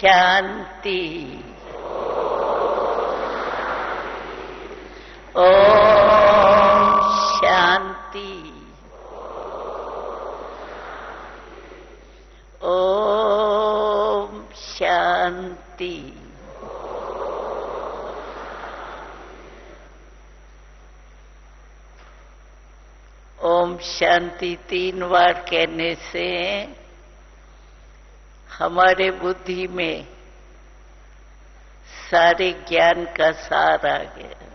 शांति। ओम शांति। ओम शांति। ओम शांति 3 बार कहने से हमारे बुद्धि में सारे ज्ञान का सार आ गया।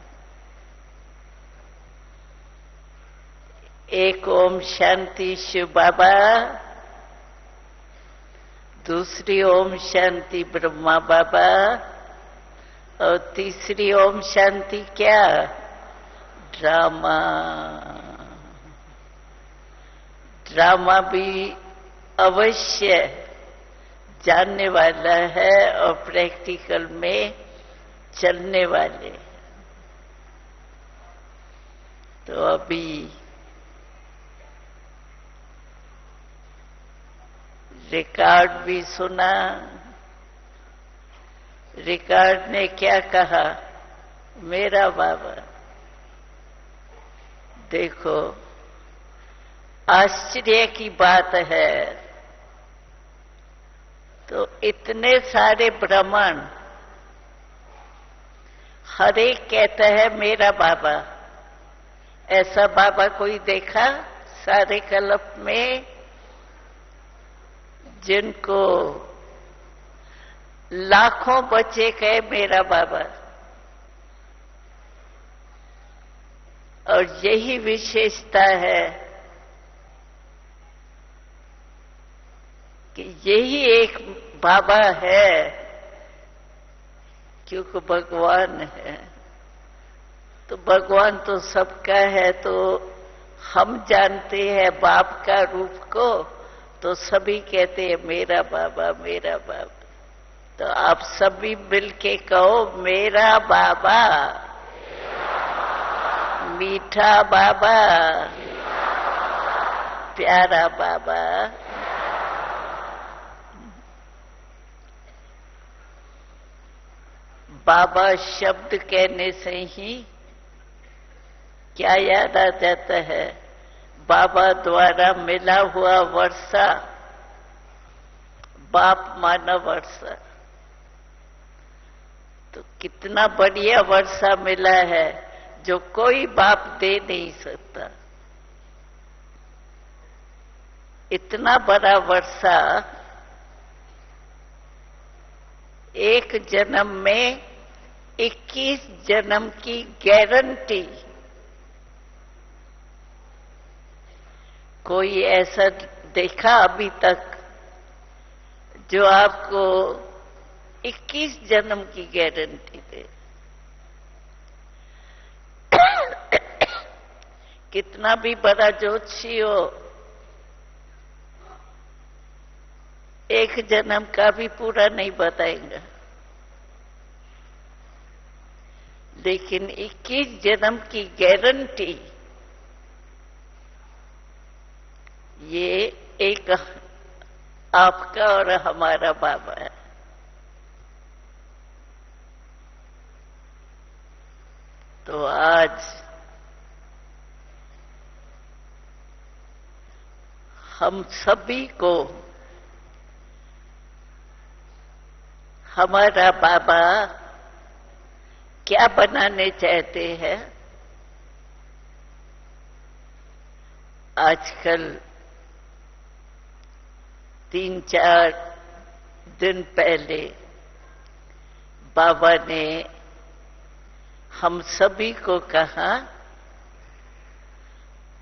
एक ओम शांति शिव बाबा, दूसरी ओम शांति ब्रह्मा बाबा और तीसरी ओम शांति क्या? ड्रामा। ड्रामा भी अवश्य जानने वाला है और प्रैक्टिकल में चलने वाले। तो अभी रिकॉर्ड भी सुना। रिकॉर्ड ने क्या कहा? मेरा बाबा। देखो, आश्चर्य की बात है। तो इतने सारे ब्राह्मण हर एक कहता है मेरा बाबा। ऐसा बाबा कोई देखा सारे कल्प में जिनको लाखों बच्चे कहे मेरा बाबा? और यही विशेषता है कि यही एक बाबा है, क्योंकि भगवान है। तो भगवान तो सबका है, तो हम जानते हैं बाप का रूप को, तो सभी कहते हैं मेरा बाबा मेरा बाबा। तो आप सभी मिलके कहो मेरा बाबा, मीठा बाबा, प्यारा बाबा। बाबा शब्द कहने से ही क्या याद आ जाता है? बाबा द्वारा मिला हुआ वर्षा, बाप माना वर्षा। तो कितना बढ़िया वर्षा मिला है जो कोई बाप दे नहीं सकता। इतना बड़ा वर्षा एक जन्म में 21 जन्म की गारंटी। कोई ऐसा देखा अभी तक जो आपको 21 जन्म की गारंटी दे? कितना भी बड़ा ज्योतिषी हो, एक जन्म का भी पूरा नहीं बताएंगे। लेकिन 21 जन्म की गारंटी, ये एक आपका और हमारा बाबा है। तो आज हम सभी को हमारा बाबा क्या बनाने चाहते हैं? आजकल 3-4 दिन पहले बाबा ने हम सभी को कहा,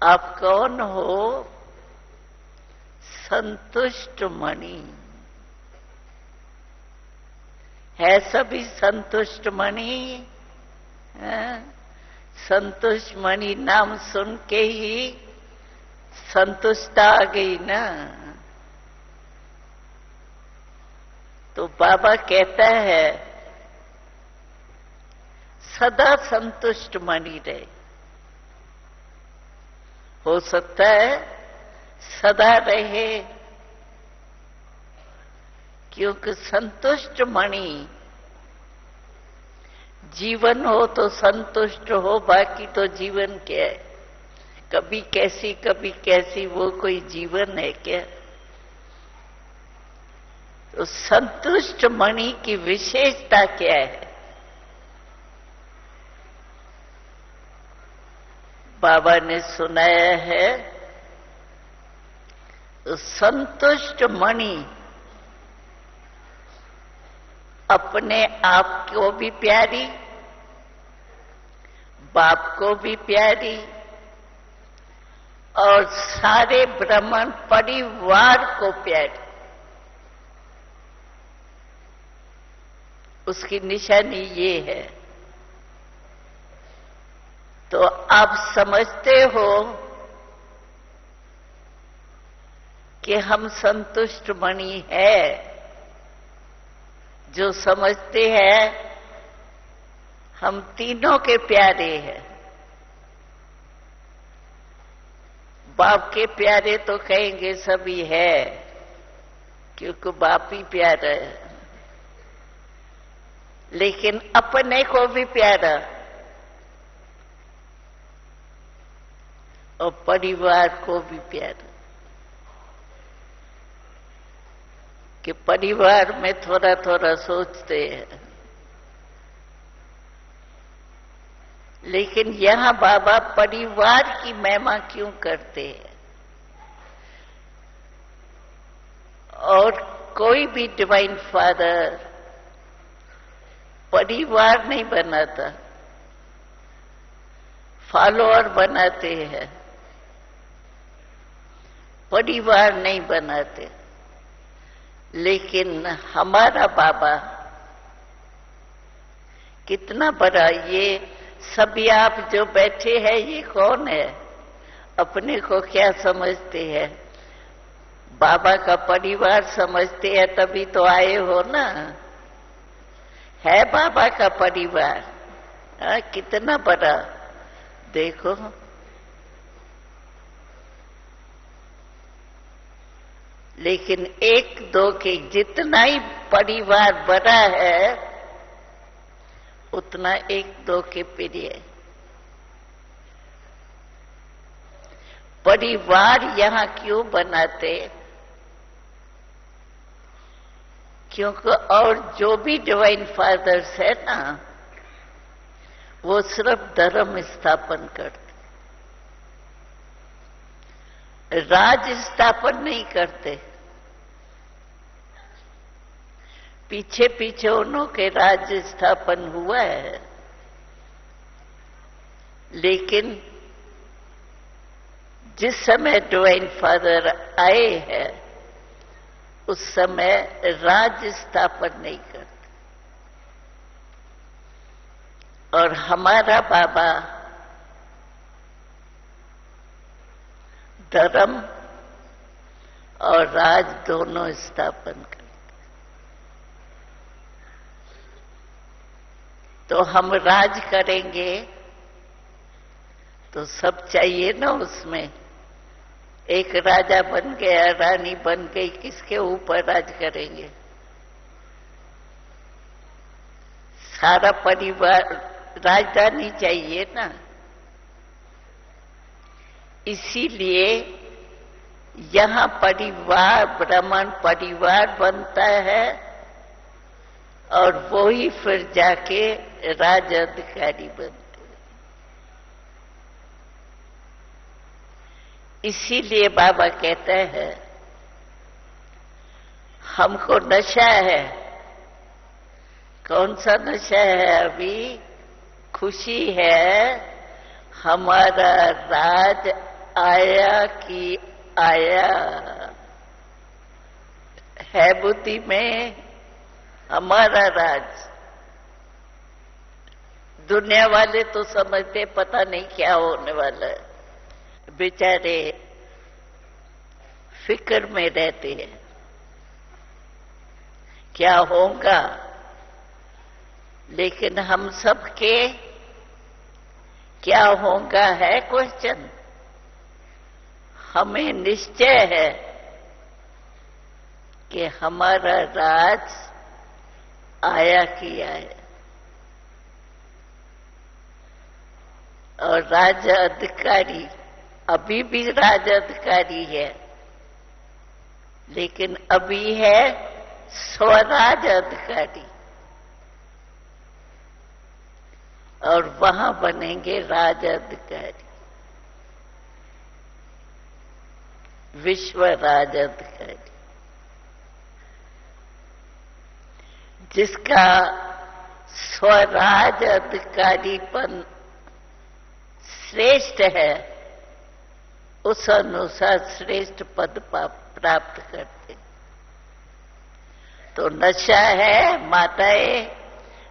आप कौन हो? संतुष्ट मणि। है सभी संतुष्ट मणि? संतुष्ट मणि नाम सुन के ही संतुष्ट आ गई ना। तो बाबा कहता है सदा संतुष्ट मणि रहे। हो सकता है सदा रहे, क्योंकि संतुष्ट मणि, जीवन हो तो संतुष्ट हो, बाकी तो जीवन क्या है? कभी कैसी वो कोई जीवन है क्या? तो संतुष्ट मणि की विशेषता क्या है? बाबा ने सुनाया है, संतुष्ट मणि अपने आप को भी प्यारी, बाप को भी प्यारी, और सारे ब्राह्मण परिवार को प्यारी। उसकी निशानी ये है। तो आप समझते हो कि हम संतुष्ट मणि है। जो समझते हैं हम तीनों के प्यारे हैं। बाप के प्यारे तो कहेंगे सभी है, क्योंकि बाप ही प्यारा है। लेकिन अपने को भी प्यारा और परिवार को भी प्यारा। कि परिवार में थोड़ा थोड़ा सोचते हैं, लेकिन यहां बाबा परिवार की महिमा क्यों करते हैं? और कोई भी डिवाइन फादर परिवार नहीं बनाता, फॉलोअर बनाते हैं, परिवार नहीं बनाते। लेकिन हमारा बाबा कितना बड़ा, ये सभी आप जो बैठे हैं ये कौन है? अपने को क्या समझते हैं? बाबा का परिवार समझते हैं, तभी तो आए हो ना। है बाबा का परिवार, कितना बड़ा देखो। लेकिन एक दो के जितना ही परिवार बड़ा है उतना एक दो के प्रिय। परिवार यहां क्यों बनाते? क्योंकि और जो भी डिवाइन फादर्स है ना, वो सिर्फ धर्म स्थापन करते, राज स्थापन नहीं करते। पीछे पीछे उन्हों के राज स्थापन हुआ है, लेकिन जिस समय डिवाइन फादर आए हैं उस समय राज स्थापन नहीं करते। और हमारा बाबा धर्म और राज दोनों स्थापन करते। तो हम राज करेंगे तो सब चाहिए ना उसमें। एक राजा बन गया, रानी बन गई, किसके ऊपर राज करेंगे? सारा परिवार, राजधानी चाहिए ना। इसीलिए यहां परिवार, ब्राह्मण परिवार बनता है और वो ही फिर जाके राज अधिकारी बनते। इसीलिए बाबा कहते हैं हमको नशा है। कौन सा नशा है? अभी खुशी है हमारा राज आया कि आया है। बुद्धि में हमारा राज। दुनिया वाले तो समझते पता नहीं क्या होने वाला है, बेचारे फिक्र में रहते हैं क्या होगा। लेकिन हम सबके क्या होगा है क्वेश्चन। हमें निश्चय है कि हमारा राज आया किया है और राज अधिकारी अभी भी राज अधिकारी है, लेकिन अभी है स्वराज अधिकारी और वहां बनेंगे राज अधिकारी, विश्व राज अधिकारी, जिसका स्वराज अधिकारीपन श्रेष्ठ है, उस अनुसार श्रेष्ठ पद प्राप्त करते। तो नशा है माताएं,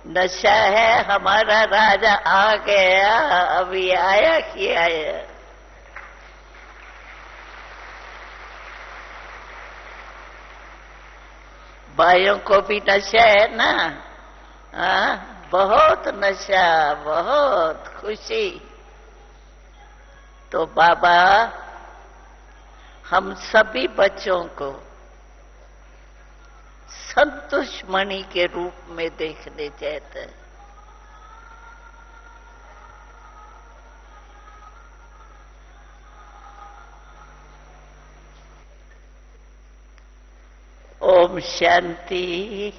नशा है हमारा राजा आ गया, अभी आया कि आया। भाइयों को भी नशा है ना, बहुत नशा, बहुत खुशी। तो बाबा हम सभी बच्चों को संतुष्ट मणि के रूप में देखने चाहते हैं। ओम शांति।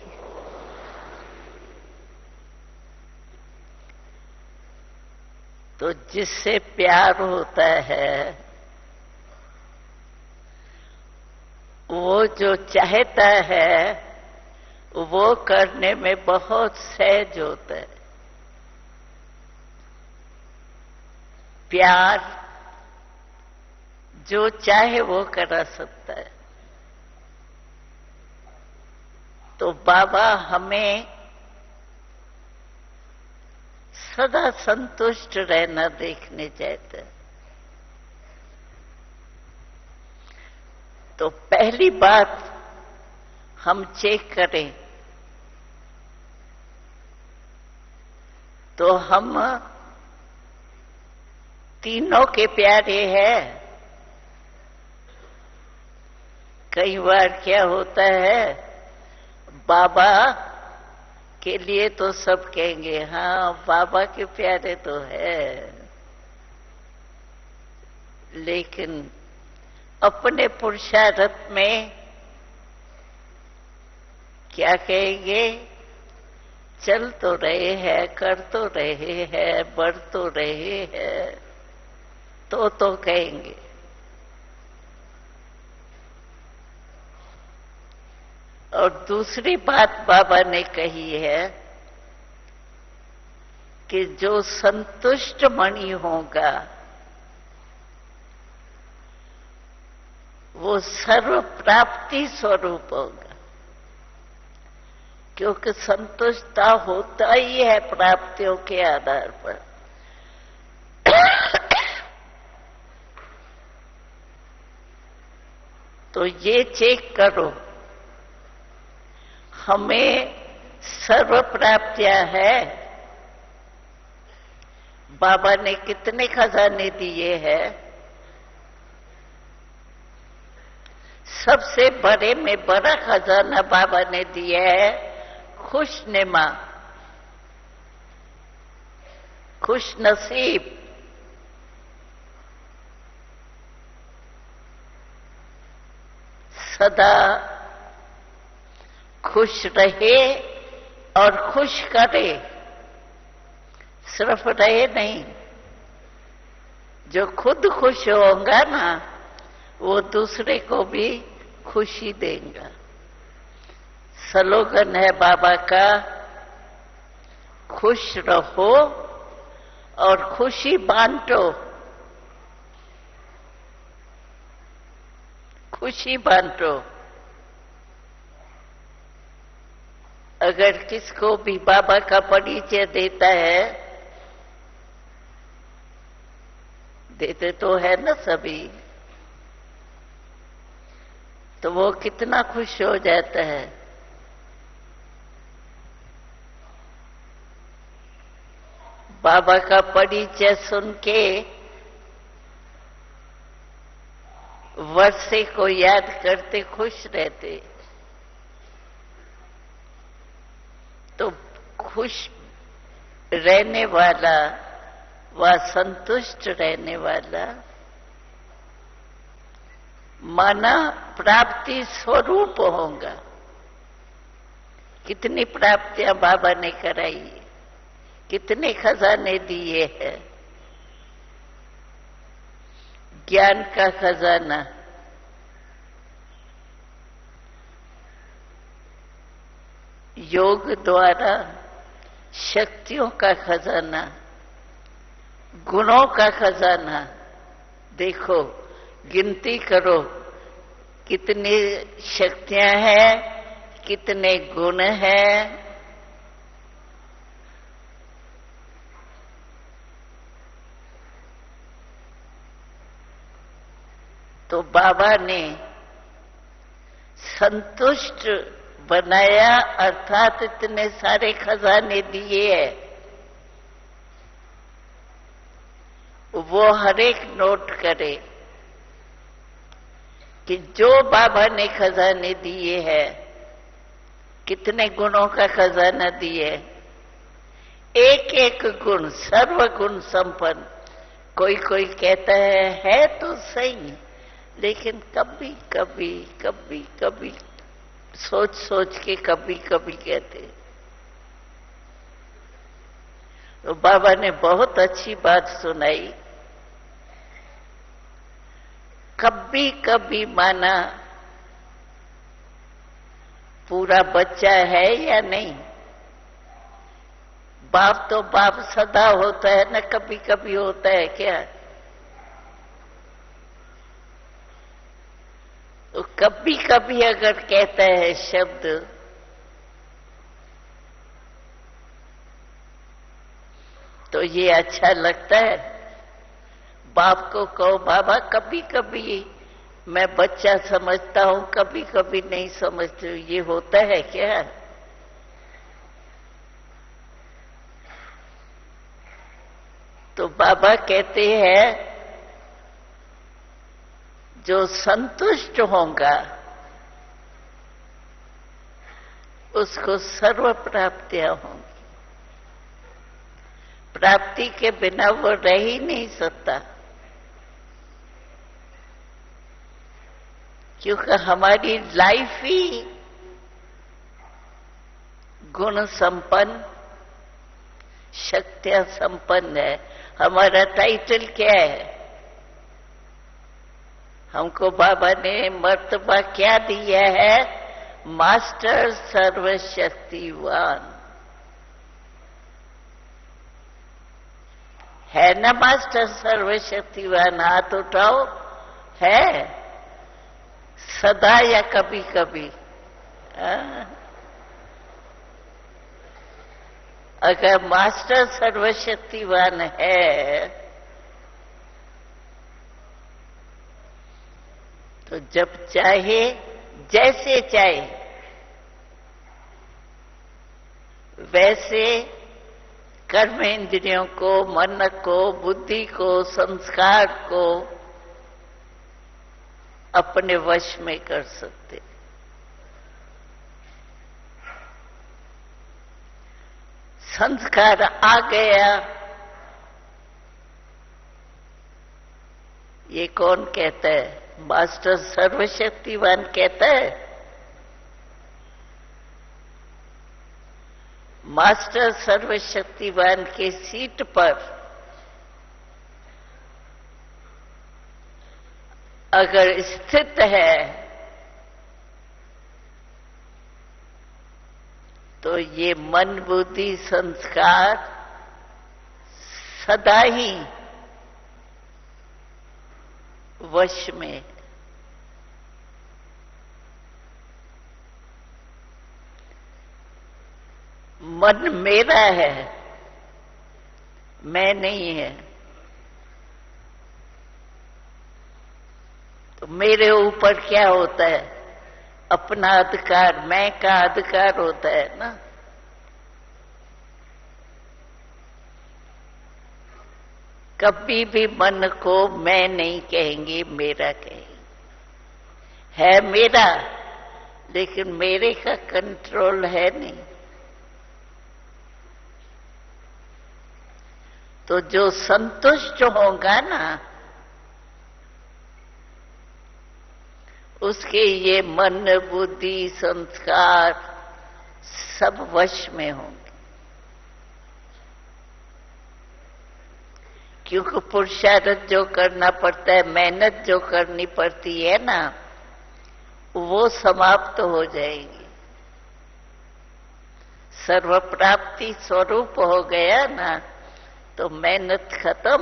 तो जिससे प्यार होता है वो जो चाहता है वो करने में बहुत सहज होता है। प्यार जो चाहे वो करा सकता है। तो बाबा हमें सदा संतुष्ट रहना देखने चाहते हैं। तो पहली बात हम चेक करें तो हम तीनों के प्यारे हैं। कई बार क्या होता है, बाबा के लिए तो सब कहेंगे हाँ बाबा के प्यारे तो है, लेकिन अपने पुरुषार्थ में क्या कहेंगे, चल तो रहे हैं, कर तो रहे हैं, बढ़ तो रहे हैं, तो कहेंगे। और दूसरी बात बाबा ने कही है कि जो संतुष्ट मणि होगा वो सर्व प्राप्ति स्वरूप होगा, क्योंकि संतुष्टता होता ही है प्राप्तियों के आधार पर। तो ये चेक करो, हमें सर्व प्राप्तियां है। बाबा ने कितने खजाने दिए हैं? सबसे बड़े में बड़ा खजाना बाबा ने दिया है खुशनुमा, खुश नसीब। सदा खुश रहे और खुश करे, सिर्फ रहे नहीं। जो खुद खुश होगा ना वो दूसरे को भी खुशी देगा। स्लोगन है बाबा का, खुश रहो और खुशी बांटो। खुशी बांटो। अगर किसको भी बाबा का परिचय देता है, देते तो है ना सभी, तो वो कितना खुश हो जाता है। बाबा का परिचय सुन के वर्षे को याद करते खुश रहते। तो खुश रहने वाला व संतुष्ट रहने वाला माना प्राप्ति स्वरूप होगा। कितनी प्राप्तियां बाबा ने कराई, कितने खजाने दिए हैं। ज्ञान का खजाना, योग द्वारा शक्तियों का खजाना, गुणों का खजाना। देखो, गिनती करो कितनी शक्तियां हैं, कितने गुण हैं। तो बाबा ने संतुष्ट बनाया, अर्थात इतने सारे खजाने दिए हैं। वो हर एक नोट करे कि जो बाबा ने खजाने दिए हैं, कितने गुणों का खजाना दिए, एक एक गुण सर्व गुण संपन्न। कोई कोई कहता है तो सही, लेकिन कभी कभी कभी कभी सोच सोच के कभी कभी कहते। तो बाबा ने बहुत अच्छी बात सुनाई। कभी कभी माना पूरा बच्चा है या नहीं। बाप तो बाप सदा होता है ना, कभी कभी होता है क्या? तो कभी कभी अगर कहता है शब्द, तो ये अच्छा लगता है। बाप को कहो बाबा कभी कभी मैं बच्चा समझता हूं, कभी कभी नहीं समझती हूं, ये होता है क्या? तो बाबा कहते हैं जो संतुष्ट होगा उसको सर्व प्राप्तियां होंगी। प्राप्ति के बिना वो रह ही नहीं सकता, क्योंकि हमारी लाइफ ही गुण संपन्न, शक्तियां संपन्न है। हमारा टाइटल क्या है? हमको बाबा ने मर्तबा क्या दिया है? मास्टर सर्वशक्तिवान। है ना मास्टर सर्वशक्तिवान? हाथ उठाओ। है सदा या कभी कभी? अगर मास्टर सर्वशक्तिवान है तो जब चाहे जैसे चाहे वैसे कर्म इंद्रियों को, मन को, बुद्धि को, संस्कार को अपने वश में कर सकते। संस्कार आ गया, ये कौन कहता है? मास्टर सर्वशक्तिवान कहता है। मास्टर सर्वशक्तिवान के सीट पर अगर स्थित है तो ये मन, बुद्धि, संस्कार सदा ही वश में। मन मेरा है, मैं नहीं है। तो मेरे ऊपर क्या होता है? अपना अधिकार, मैं का अधिकार होता है ना। कभी भी मन को मैं नहीं कहेंगे, मेरा कहेंगे। है मेरा, लेकिन मेरे का कंट्रोल है नहीं। तो जो संतुष्ट होगा ना, उसके ये मन, बुद्धि, संस्कार सब वश में होंगे। क्योंकि पुरुषार्थ जो करना पड़ता है, मेहनत जो करनी पड़ती है ना, वो समाप्त हो जाएगी। सर्व प्राप्ति स्वरूप हो गया ना, तो मेहनत खत्म,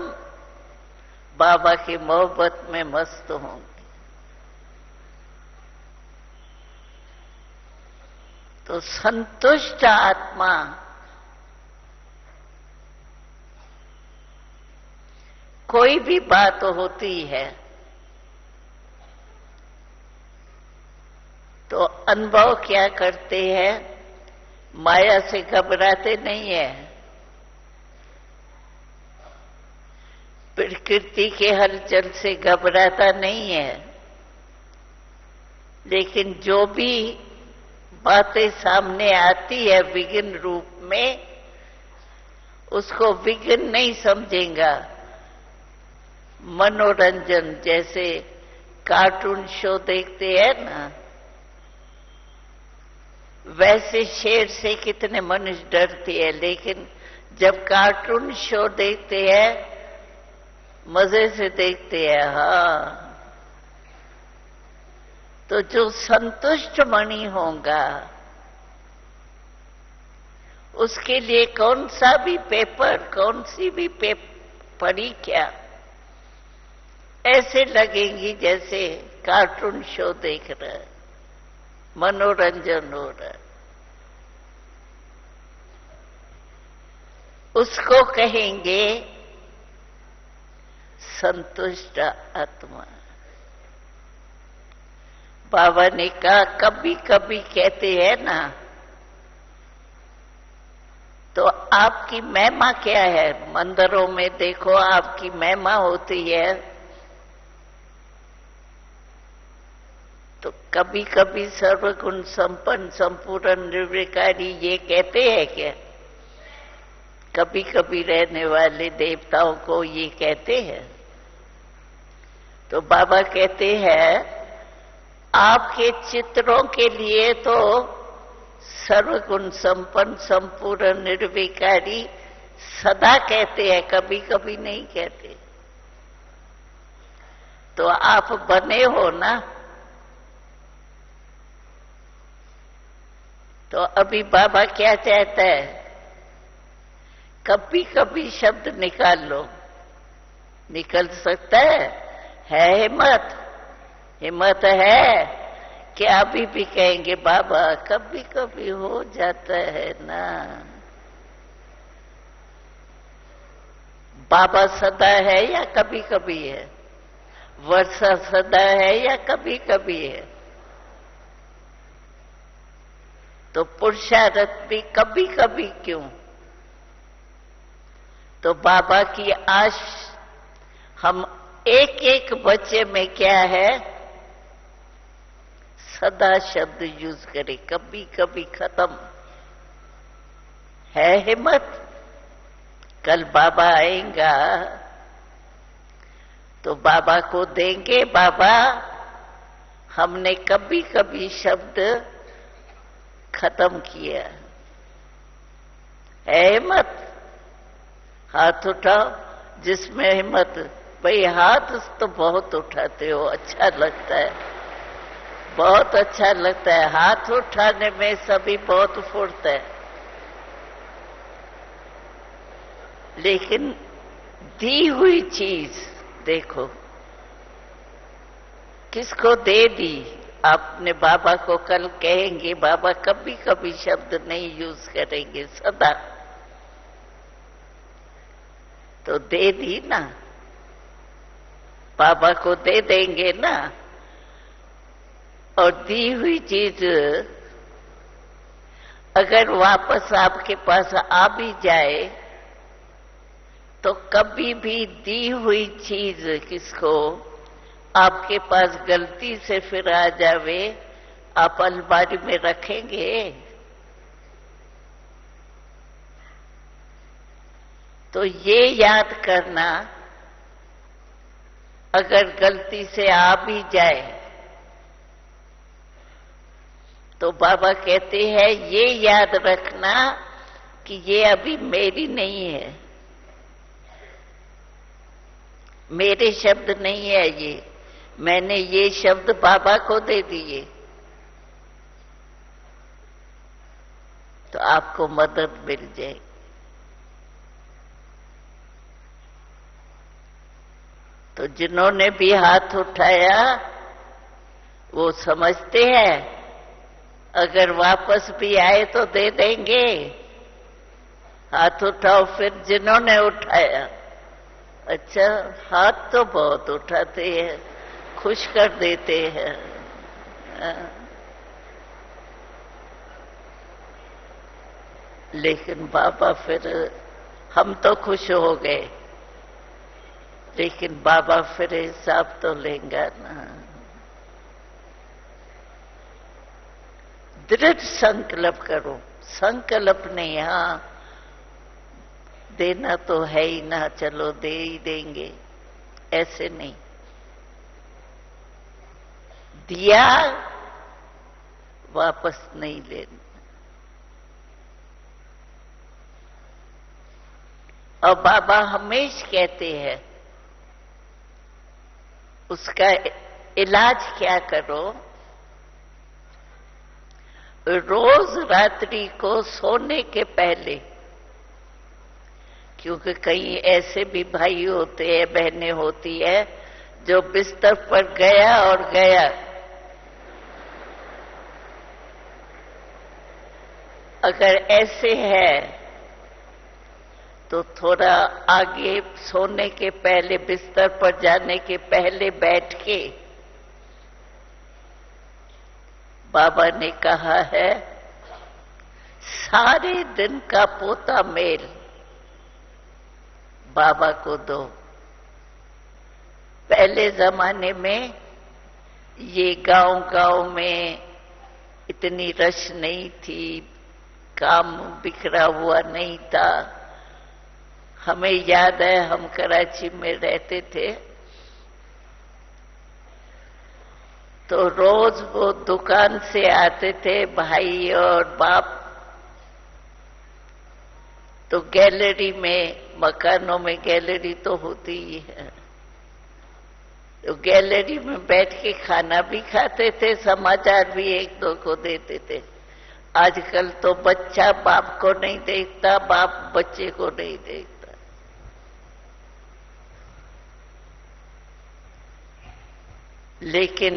बाबा की मोहब्बत में मस्त होंगे। तो संतुष्ट आत्मा कोई भी बात होती है तो अनुभव क्या करते हैं, माया से घबराते नहीं है, प्रकृति के हलचल से घबराता नहीं है, लेकिन जो भी बातें सामने आती है विघ्न रूप में, उसको विघ्न नहीं समझेगा। मनोरंजन, जैसे कार्टून शो देखते हैं ना, वैसे शेर से कितने मनुष्य डरते हैं, लेकिन जब कार्टून शो देखते हैं मजे से देखते हैं। हाँ, तो जो संतुष्ट मणि होगा, उसके लिए कौन सा भी पेपर, कौन सी भी परीक्षा ऐसे लगेंगी जैसे कार्टून शो देख रहा है, मनोरंजन हो रहा है। उसको कहेंगे संतुष्ट आत्मा। बाबा ने कहा कभी कभी कहते हैं ना, तो आपकी महिमा क्या है? मंदिरों में देखो आपकी महिमा होती है, तो कभी कभी सर्वगुण संपन्न संपूर्ण निर्विकारी ये कहते हैं क्या? कभी कभी रहने वाले देवताओं को ये कहते हैं? तो बाबा कहते हैं आपके चित्रों के लिए तो सर्वगुण संपन्न संपूर्ण निर्विकारी सदा कहते हैं, कभी कभी नहीं कहते। तो आप बने हो ना, तो अभी बाबा क्या चाहता है? कभी कभी शब्द निकाल लो। निकल सकता है हिम्मत? हिम्मत है कि अभी भी कहेंगे बाबा कभी कभी हो जाता है ना। बाबा सदा है या कभी कभी है? वर्षा सदा है या कभी कभी है? तो पुरुषार्थ भी कभी कभी क्यों? तो बाबा की आश हम एक एक बच्चे में क्या है, सदा शब्द यूज करें, कभी कभी खत्म। है हिम्मत? कल बाबा आएगा तो बाबा को देंगे, बाबा हमने कभी कभी शब्द खत्म किया। है हिम्मत? हाथ उठाओ जिसमें हिम्मत। भाई हाथ तो बहुत उठाते हो, अच्छा लगता है, बहुत अच्छा लगता है। हाथ उठाने में सभी बहुत फुर्त है, लेकिन दी हुई चीज देखो किसको दे दी। आपने बाबा को कल कहेंगे बाबा कभी कभी शब्द नहीं यूज करेंगे, सदा। तो दे दी ना, बाबा को दे देंगे ना। और दी हुई चीज अगर वापस आपके पास आ भी जाए तो कभी भी दी हुई चीज किसको आपके पास गलती से फिर आ जावे, आप अलमारी में रखेंगे? तो ये याद करना, अगर गलती से आ भी जाए तो बाबा कहते हैं ये याद रखना कि ये अभी मेरी नहीं है, मेरे शब्द नहीं है ये, मैंने ये शब्द बाबा को दे दिए। तो आपको मदद मिल जाए। तो जिन्होंने भी हाथ उठाया वो समझते हैं अगर वापस भी आए तो दे देंगे। हाथ उठाओ फिर जिन्होंने उठाया। अच्छा, हाथ तो बहुत उठाते हैं, खुश कर देते हैं। लेकिन बाबा फिर, हम तो खुश हो गए, लेकिन बाबा फिर हिसाब तो लेंगे ना। दृढ़ संकल्प करो, संकल्प नहीं, हाँ देना तो है ही ना, चलो दे ही देंगे, ऐसे नहीं। दिया वापस नहीं लेना। और बाबा हमेशा कहते हैं उसका इलाज क्या करो, रोज रात्रि को सोने के पहले, क्योंकि कई ऐसे भी भाई होते हैं, बहनें होती है जो बिस्तर पर गया और गया। अगर ऐसे है तो थोड़ा आगे सोने के पहले, बिस्तर पर जाने के पहले बैठ के, बाबा ने कहा है सारे दिन का पोता मेल बाबा को दो। पहले जमाने में ये गांव-गांव में इतनी रश नहीं थी, काम बिखरा हुआ नहीं था। हमें याद है हम कराची में रहते थे तो रोज वो दुकान से आते थे भाई और बाप, तो गैलरी में, मकानों में गैलरी तो होती ही है, तो गैलरी में बैठ के खाना भी खाते थे, समाचार भी एक दो को देते थे। आजकल तो बच्चा बाप को नहीं देखता, बाप बच्चे को नहीं देखता। लेकिन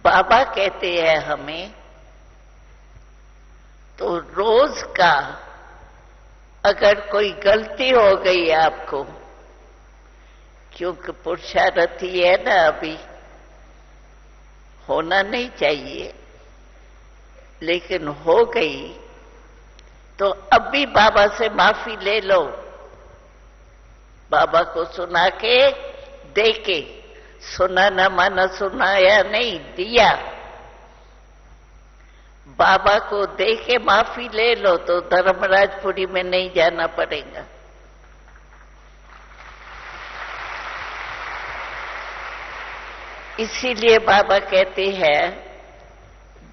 बाबा कहते हैं हमें तो रोज का, अगर कोई गलती हो गई आपको, क्योंकि पुरुषार्थी है ना, अभी होना नहीं चाहिए, लेकिन हो गई तो अब भी बाबा से माफी ले लो। बाबा को सुना के, दे के, सुना न माना, सुनाया नहीं, दिया। बाबा को दे के माफी ले लो तो धर्मराजपुरी में नहीं जाना पड़ेगा। इसीलिए बाबा कहते हैं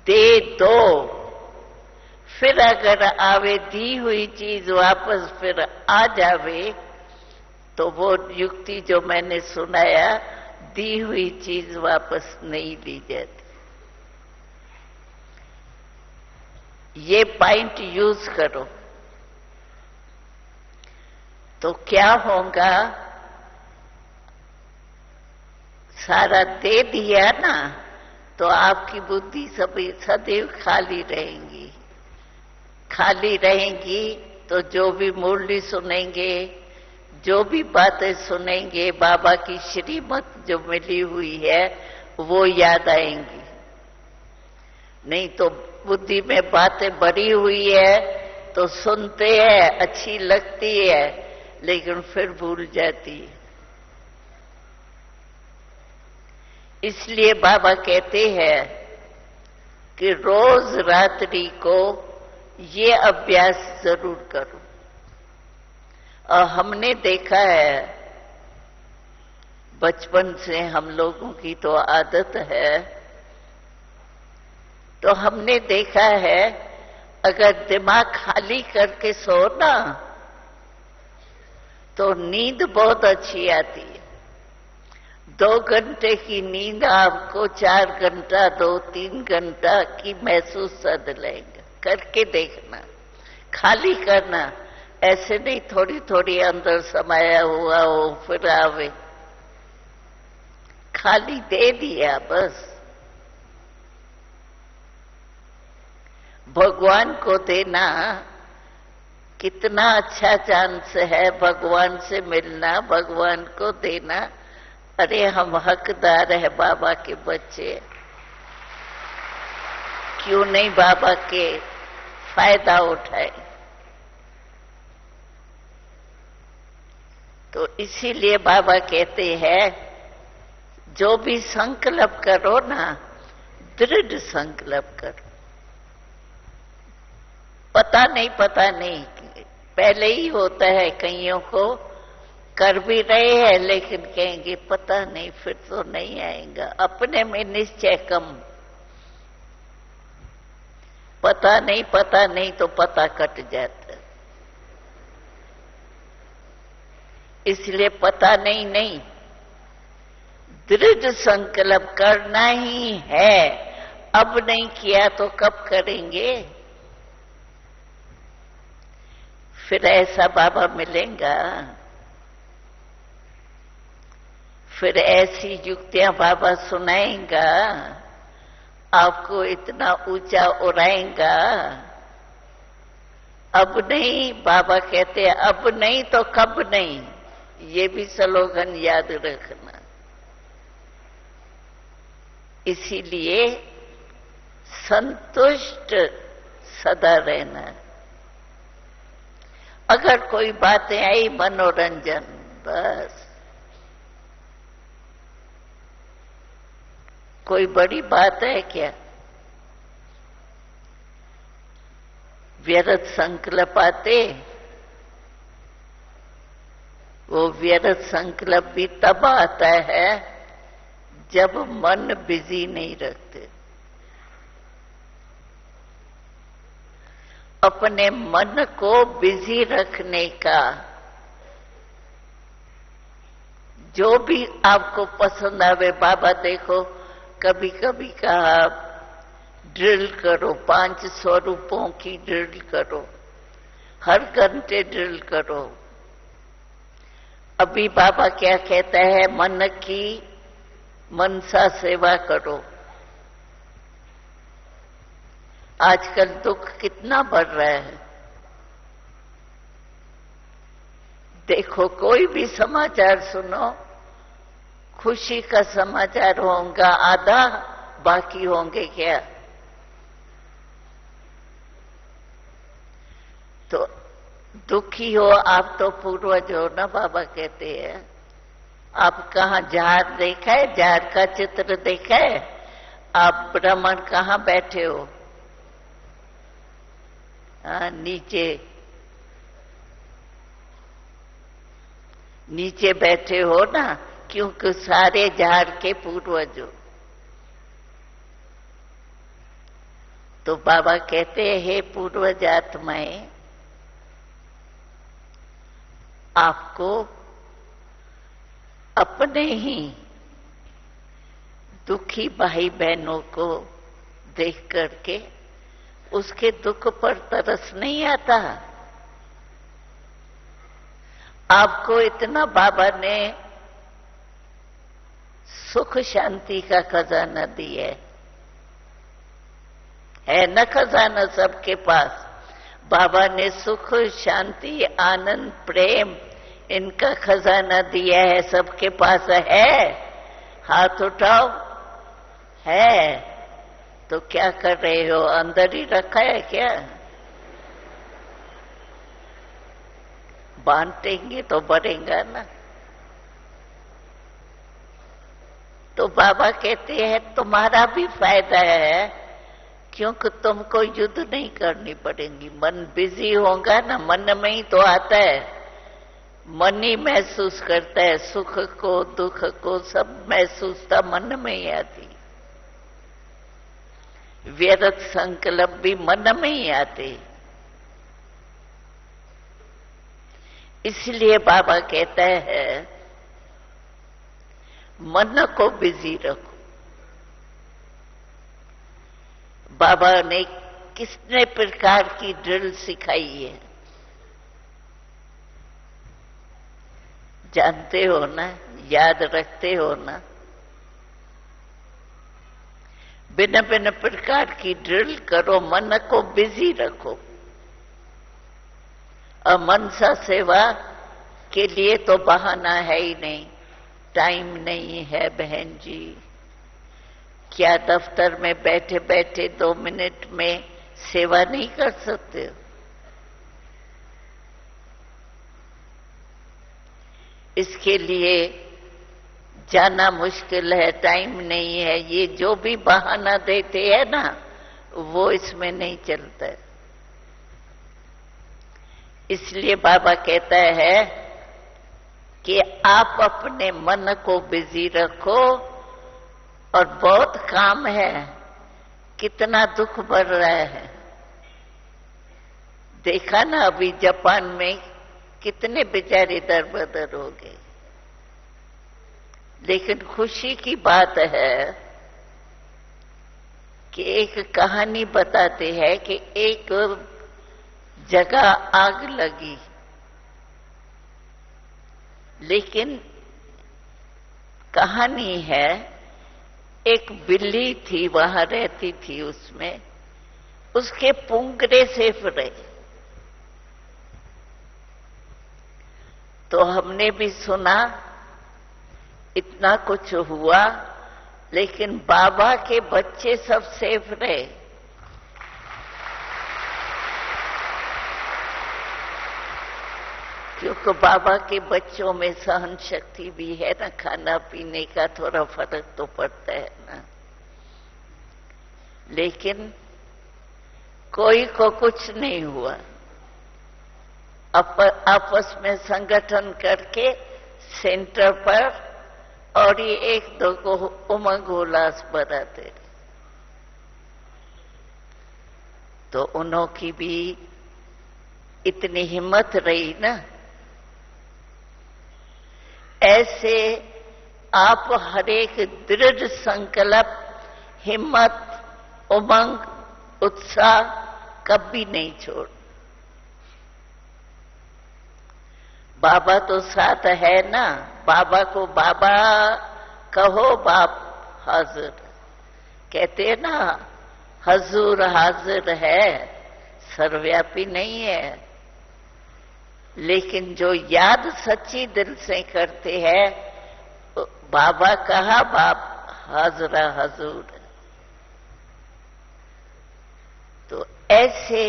दे दो, फिर अगर आवे दी हुई चीज वापस फिर आ जावे तो वो युक्ति जो मैंने सुनाया, दी हुई चीज वापस नहीं ली जाती। ये पॉइंट यूज करो तो क्या होगा, सारा दे दिया ना तो आपकी बुद्धि सभी सदैव खाली रहेंगी। खाली रहेंगी तो जो भी मुरली सुनेंगे, जो भी बातें सुनेंगे, बाबा की श्रीमत जो मिली हुई है वो याद आएंगी। नहीं तो बुद्धि में बातें भरी हुई है तो सुनते हैं, अच्छी लगती है, लेकिन फिर भूल जाती है। इसलिए बाबा कहते हैं कि रोज रात्रि को ये अभ्यास जरूर करो। और हमने देखा है, बचपन से हम लोगों की तो आदत है, तो हमने देखा है अगर दिमाग खाली करके सोना तो नींद बहुत अच्छी आती है। 2 घंटे की नींद आपको 4 घंटा 2-3 घंटा की महसूस कर लेंगे। करके देखना, खाली करना, ऐसे नहीं थोड़ी थोड़ी अंदर समाया हुआ हो फिर आवे। खाली दे दिया बस। भगवान को देना कितना अच्छा चांस है, भगवान से मिलना, भगवान को देना। अरे हम हकदार है बाबा के बच्चे, क्यों नहीं बाबा के फायदा उठाए। तो इसीलिए बाबा कहते हैं जो भी संकल्प करो ना, दृढ़ संकल्प करो। पता नहीं पहले ही होता है, कईयों को कर भी रहे हैं लेकिन कहेंगे पता नहीं, फिर तो नहीं आएगा। अपने में निश्चय कम, पता नहीं तो पता कट जाता। इसलिए पता नहीं, दृढ़ संकल्प करना ही है। अब नहीं किया तो कब करेंगे? फिर ऐसा बाबा मिलेगा, फिर ऐसी युक्तियां बाबा सुनाएगा, आपको इतना ऊंचा उड़ाएगा। अब नहीं, बाबा कहते हैं अब नहीं तो कब नहीं। ये भी स्लोगन याद रखना। इसीलिए संतुष्ट सदा रहना। अगर कोई बातें आई मनोरंजन, बस कोई बड़ी बात है क्या? व्यर्थ संकल्प आते, वो व्यर्थ संकल्प भी तब आता है जब मन बिजी नहीं रखते। अपने मन को बिजी रखने का, जो भी आपको पसंद आवे। बाबा देखो कभी कभी कहा ड्रिल करो, 500 रुपयों की ड्रिल करो, हर घंटे ड्रिल करो। अभी बाबा क्या कहता है, मन की मनसा सेवा करो। आजकल दुख कितना बढ़ रहा है। देखो कोई भी समाचार सुनो, खुशी का समाचार होगा आधा, बाकी होंगे क्या? तो दुखी हो आप तो पूर्वज हो ना, बाबा कहते हैं। आप कहाँ झाड़ देखा है, झाड़ का चित्र देखा है? आप ब्राह्मण कहाँ बैठे हो? नीचे बैठे हो ना, क्योंकि सारे झाड़ के पूर्वज हो। तो बाबा कहते हैं हे पूर्वज आत्माएं, आपको अपने ही दुखी भाई बहनों को देख करके उसके दुख पर तरस नहीं आता। आपको इतना बाबा ने सुख शांति का खजाना दिया है न खजाना सबके पास। बाबा ने सुख शांति आनंद प्रेम इनका खजाना दिया है, सबके पास है। हाथ उठाओ, है तो क्या कर रहे हो? अंदर ही रखा है क्या? बांटेंगे तो बढ़ेगा ना। तो बाबा कहते हैं तुम्हारा भी फायदा है, क्योंकि तुमको युद्ध नहीं करनी पड़ेगी। मन बिजी होगा ना, मन में ही तो आता है। मन ही महसूस करता है, सुख को दुख को सब महसूसता मन में ही आती। व्यर्थ संकल्प भी मन में ही आते। इसलिए बाबा कहता है मन को बिजी रखो। बाबा ने कितने प्रकार की ड्रिल सिखाई है, जानते हो ना, याद रखते हो ना। भिन्न भिन्न प्रकार की ड्रिल करो, मन को बिजी रखो। और मनसा सेवा के लिए तो बहाना है ही नहीं, टाइम नहीं है बहन जी। क्या दफ्तर में बैठे बैठे 2 मिनट में सेवा नहीं कर सकते हो? इसके लिए जाना मुश्किल है, टाइम नहीं है, ये जो भी बहाना देते हैं ना, वो इसमें नहीं चलता है। इसलिए बाबा कहता है कि आप अपने मन को बिजी रखो। और बहुत काम है, कितना दुख बढ़ रहा है। देखा ना अभी जापान में कितने बेचारे दर बदर हो गए। लेकिन खुशी की बात है कि एक कहानी बताते हैं कि एक जगह आग लगी, लेकिन कहानी है एक बिल्ली थी वहां रहती थी, उसमें उसके पुंगरे सेफ रहे। तो हमने भी सुना इतना कुछ हुआ, लेकिन बाबा के बच्चे सब सेफ रहे। क्योंकि बाबा के बच्चों में सहन शक्ति भी है ना, खाना पीने का थोड़ा फर्क तो पड़ता है ना। लेकिन कोई को कुछ नहीं हुआ। आपस में संगठन करके सेंटर पर और ये एक दो को उमंग उल्लास बढ़ाते रहे। तो उन्हों की भी इतनी हिम्मत रही ना। ऐसे आप हर एक दृढ़ संकल्प, हिम्मत, उमंग, उत्साह कभी नहीं छोड़। बाबा तो साथ है ना। बाबा को बाबा कहो, बाप हाजिर। कहते हैं ना, हजूर हाजिर है, सर्वव्यापी नहीं है। लेकिन जो याद सच्ची दिल से करते हैं, बाबा कहा, बाप हाजरा हजूर। तो ऐसे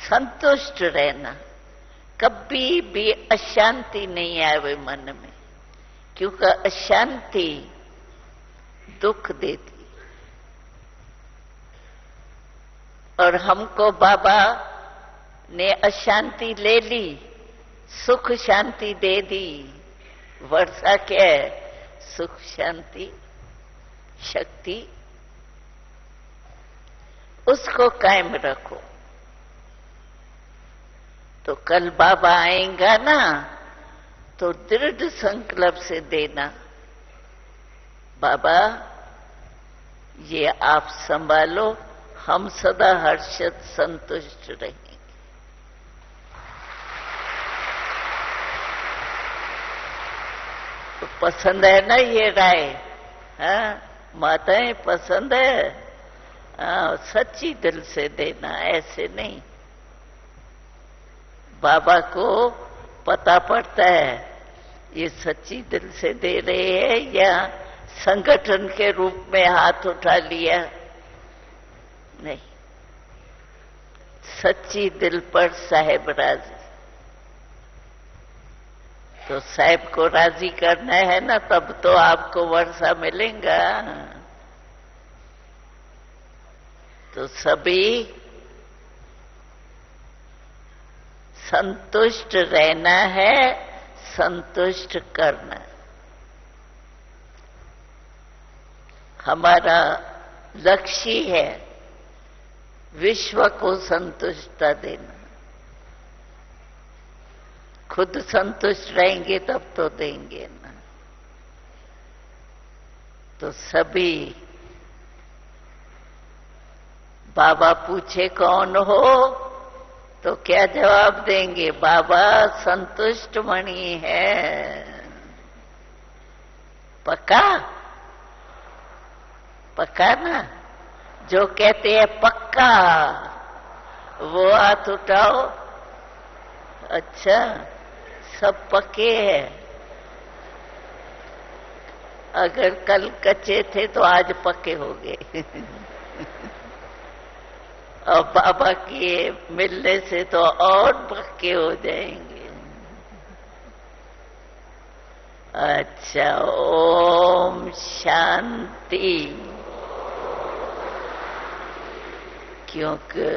संतुष्ट रहना, कभी भी अशांति नहीं आवे मन में, क्योंकि अशांति दुख देती। और हमको बाबा ने अशांति ले ली, सुख शांति दे दी। वर्षा क्या है? सुख शांति शक्ति, उसको कायम रखो। तो कल बाबा आएगा ना, तो दृढ़ संकल्प से देना, बाबा ये आप संभालो, हम सदा हर्षित संतुष्ट रहेंगे। तो पसंद है ना ये राय? हाँ, माताएं पसंद है। हाँ, सच्ची दिल से देना, ऐसे नहीं। बाबा को पता पड़ता है ये सच्ची दिल से दे रहे हैं या संगठन के रूप में हाथ उठा लिया। नहीं, सच्ची दिल पर साहेब राजी। तो साहेब को राजी करना है ना, तब तो आपको वर्षा मिलेगा। तो सभी संतुष्ट रहना है, संतुष्ट करना। हमारा लक्ष्य है विश्व को संतुष्टता देना। खुद संतुष्ट रहेंगे तब तो देंगे ना। तो सभी बाबा पूछे कौन हो तो क्या जवाब देंगे? बाबा संतुष्ट मणि है। पक्का? पक्का ना? जो कहते हैं पक्का वो हाथ उठाओ। अच्छा, सब पक्के हैं। अगर कल कच्चे थे तो आज पक्के हो गए। और बाबा के मिलने से तो और पक्के हो जाएंगे। अच्छा, ओम शांति। क्योंकि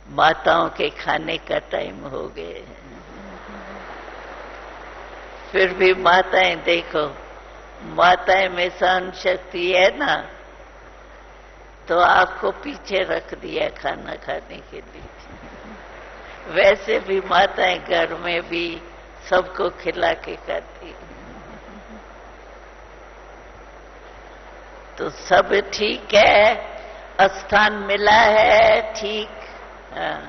माताओं के खाने का टाइम हो गए। फिर भी माताएं देखो, माताएं में सहन शक्ति है ना, तो आपको पीछे रख दिया खाना खाने के लिए। वैसे भी माताएं घर में भी सबको खिला के खाती। तो सब ठीक है, स्थान मिला है, ठीक। हाँ,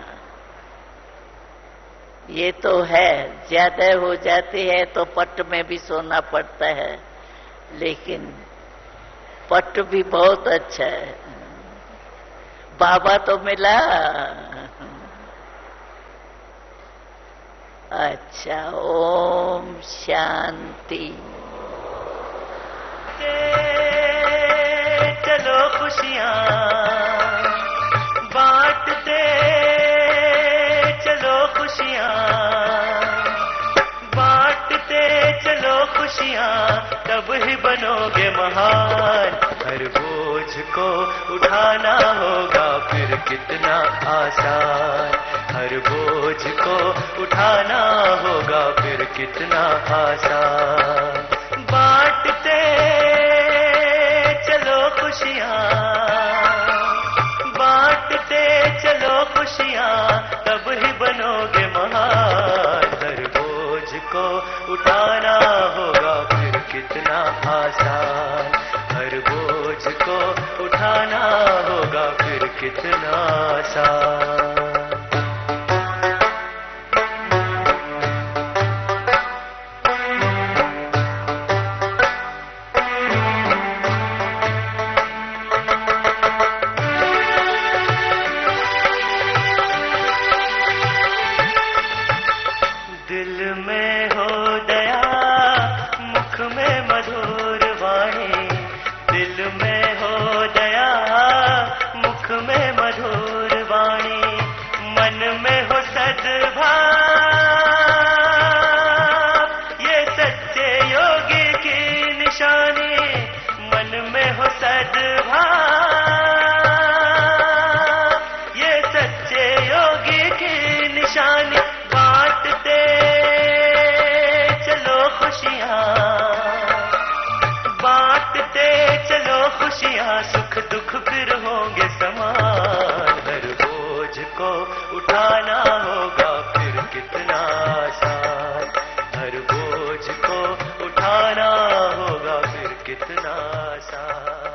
ये तो है। ज्यादा हो जाते हैं तो पट में भी सोना पड़ता है, लेकिन पट भी बहुत अच्छा है। बाबा तो मिला। अच्छा, ओम शांति। चलो खुशियाँ बांटते, चलो खुशियाँ बांटते, चलो खुशियाँ, तब ही बनोगे महान। हर बोझ को उठाना होगा फिर कितना आसान। हर बोझ को उठाना होगा फिर कितना आसान। बांटते चलो खुशियाँ, बांटते चलो खुशियाँ, तब ही बनोगे महान। हर बोझ को उठाना होगा फिर कितना आसान। हर बोझ को उठाना होगा फिर कितना आसान। बांटते चलो खुशियाँ, बांटते चलो खुशियाँ, सुख दुख फिर होंगे समान। हर बोझ को उठाना होगा फिर कितना आसान। हर बोझ को उठाना होगा फिर कितना आसान।